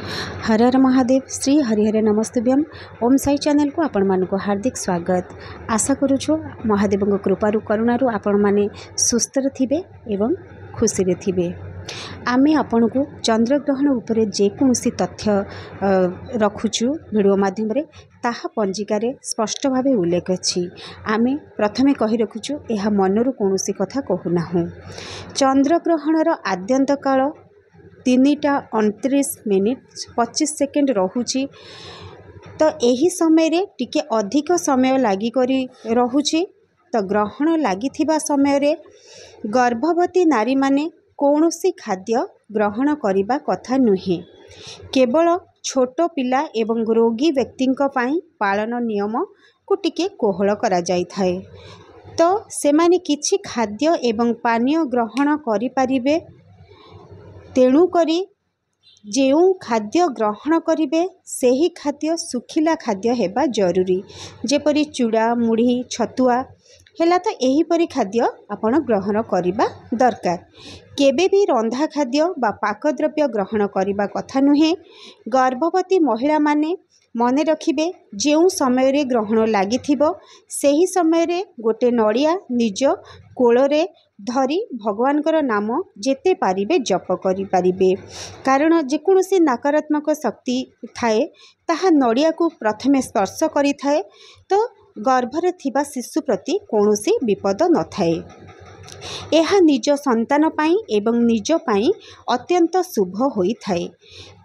हर हर महादेव श्री हरिहर नमस्तुभ्यम ओम Sai channel को आपण मानक हार्दिक स्वागत। आशा करुछु महादेव कृपारू करुणारू आपण माने सुस्थ थिबे एवं खुशी रे थिबे। आमे आपण को चंद्रग्रहण उपरे जेकोसी तथ्य रखुचु वीडियो माध्यम रे ताहा पंजिकारे स्पष्ट भावे उल्लेख अछि। आमे प्रथमे कहि रखुचु एहा मनरु कोनोसी कथा कहूनाहु। चंद्रग्रहणर आद्यंत काल 3:29:25 रहुची। तो यही समय रे टिके अधिक समय लागी करी रहुची। तो ग्रहण लागी थिबा समय रे गर्भवती नारी माने कौनसी खाद्य ग्रहण करिबा कथा नुहे। केवल छोट पिला एवं रोगी व्यक्तिंक पाई पालन नियम को टिके कोहल करा जाई थाए। तो सेमाने किछि खाद्य एवं पानीय ग्रहण करि परिबे। तेणु करी जेउ खाद्य ग्रहण करिवे सेही खाद्य सुखिला खाद्य हेबा जरूरी। जेपरि चूड़ा मुढ़ी छतुआ हेला तो यही परी खाद्य आपण ग्रहण करिबा दरकार। केबे भी रंधा खाद्य बा पाकद्रव्य ग्रहण करिबा कथा नुहे। गर्भवती महिला माने मने रखिबे जेउ समय रे ग्रहण लागि थिबो सेही समय रे गोटे नड़िया निज कोଳରେ धरी भगवान कर नाम जेते पारिबे जप करि पारिबे। कारण जेकोसी नकारात्मक शक्ति थाए ताहा नड़िया को प्रथमे स्पर्श करि थाए। तो गर्भरे थिबा शिशु प्रति कोनोसी विपद न थाए। एहा निज संतान पाई एवं निज पाई अत्यंत शुभ होई थाए।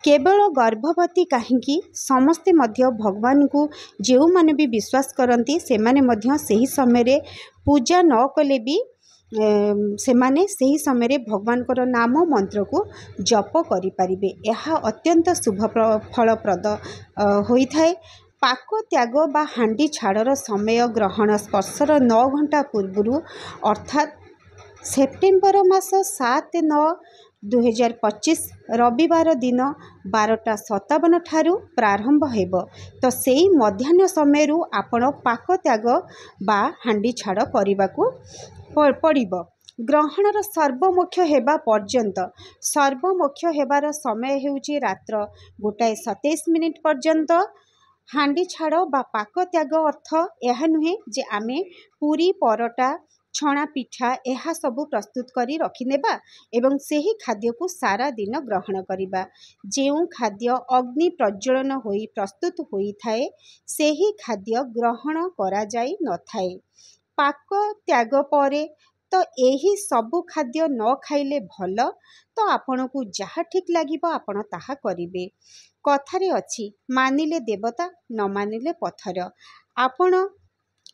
केवल गर्भवती कहीं समस्ते मध्य भगवान को जो माने भी विश्वास करती से माने मध्य सही समय रे पूजा न कले भी से माने सही समय रे भगवान कर नाम मंत्र को जप करि परिबे। एहा अत्यंत शुभ फलप्रद होई थाए। पाक त्याग बा हांडी छाड़र समय ग्रहण स्पर्शर 9 घंटा पूर्व अर्थात सेप्टेम्बर मास 7/9/2025 रविवार दिन 12:57 ठारू प्रारंभ हेब। तो सेई मध्याह्न समय रु आपण पाक त्याग बा हांडी छाड़ करने पड़िब। ग्रहणर सर्वमुख्य हेबा पर्यंत सर्वमुख्य हेबार समय हेउची रात्र 1:27 पर्यंत। हांडी छाड़ बा पाक त्याग अर्थ यह नुहे जे आमे पूरी परोटा छणा पिठा यह सबू प्रस्तुत करी रखिनेबा एवं सेही खाद्य को सारा दिन ग्रहण करिबा। जेउ खाद्य अग्नि प्रज्वलन होई प्रस्तुत होई थाए सेही खाद्य ग्रहण करा जाई न थाए। पाक त्याग परे तो यही सबू खाद्य न खाइले भल। तो आपण को जहाँ ठीक लागिबो आपण ताहा करिबे। कथारे अछि मानिले देवता न मानिले पत्थर। आपण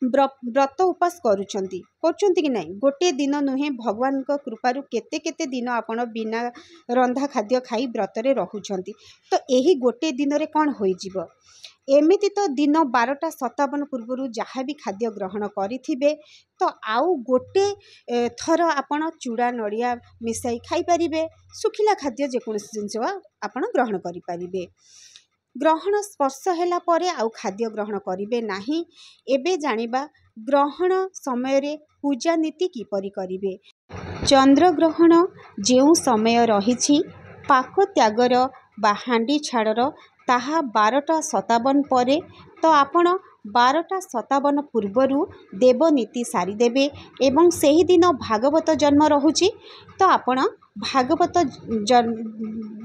व्रत उपास करुचंती कि नहीं गोटे दिन नुहे भगवान को कृपारू केते केते दिन आपण बिना रंधा खाद्य खाई व्रत रे रहुचंती। तो यही गोटे दिन रे कौन होई जिवो। एमिति तो दिन 12:57 पूर्व जहाँ भी खाद्य ग्रहण करिथिबे तो आउ गोटे थर आपण चूड़ा नड़िया मिसाई खाई परिबे। सुखिला खाद्य जेकोसी जिनस आपण ग्रहण करि परिबे। ग्रहण स्पर्श हैला परे आउ खाद्य ग्रहण करिबे नाही। एबे जानिबा ग्रहण समय रे पूजा नीति किपरि करिबे। चंद्र ग्रहण जेउ समय रहिछि पाक त्यागर बा हांडी छाड़र ताहा 12:57 परे। तो आपण 12:57 पूर्वरु देवनीति सारी देबे एवं सेही दिन भागवत जन्म रहुछि। तो आपण भागवत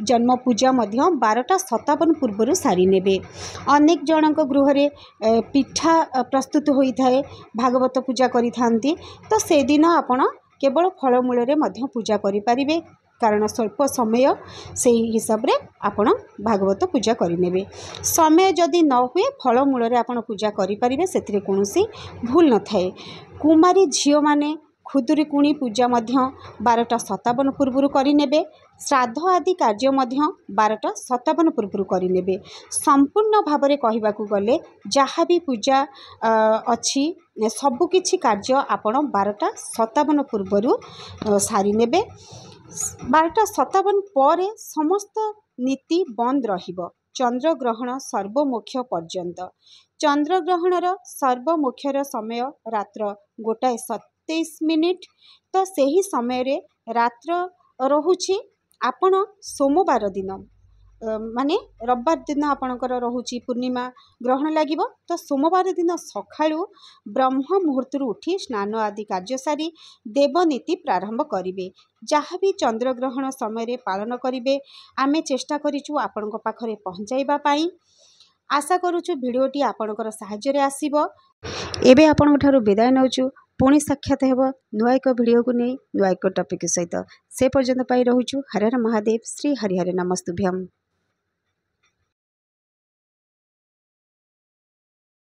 जन्म पूजा मध्य 12:57 पूर्वरु सारी नेबे। अनेक जनक गृह रे पिठा प्रस्तुत होई थाए भागवत पूजा करि थांती। तो से दिन आपण केवल फलमूल रे मध्य पूजा करि परिबे। कारण स्वल्प समय से हिसाब रे आपण भागवत पूजा करिनेबे। समय जदि न हुए फलमूल रे आपण पूजा करि परिबे सेथिरे कोनोसी भूल न थाए। कुमारी झियो माने खुदुरीकुणी पूजा मध्य 12:57 पूर्व करिनेबे। श्राद्ध आदि कार्य मध्य 12:57 पूर्व करिनेबे। संपूर्ण भाव रे कहिबाकू गले जहाँ भी पूजा अछि सबु किछि कार्य आपण 12:57 पूर्व सारी नेबे। 12:57 पर समस्त नीति बंद रहिबो चंद्रग्रहण सर्वमुख्य पर्यंत। चंद्रग्रहणर सर्वमुख्यर समय रात्र 1:27। तो सही समय रे रात्र रहुछि आपण सोमवार दिन माने रविवार दिन आपणकर रोचे पूर्णिमा ग्रहण लगे तो सोमवार दिन सकाळू ब्रह्म मुहूर्त उठी स्नान आदि कार्य सारी देवनीति प्रारंभ करेंगे। जहाँ भी चंद्रग्रहण समय पालन करेंगे आमे चेष्टा करूँ आपण पाखरे पहुँचाइबापी। आशा करुचु भिडियोटी आपणकर साहाय्य आसीबो। एबे आपण ठारू विदाय नौचु। पुणी साक्षात हेब नुआ एक भिडियो को नहीं नुआ एक टॉपिक सहित। से पर्यंत पाई रहुचु। हर हर महादेव। श्री हरिहर नमस्तुभ्यम।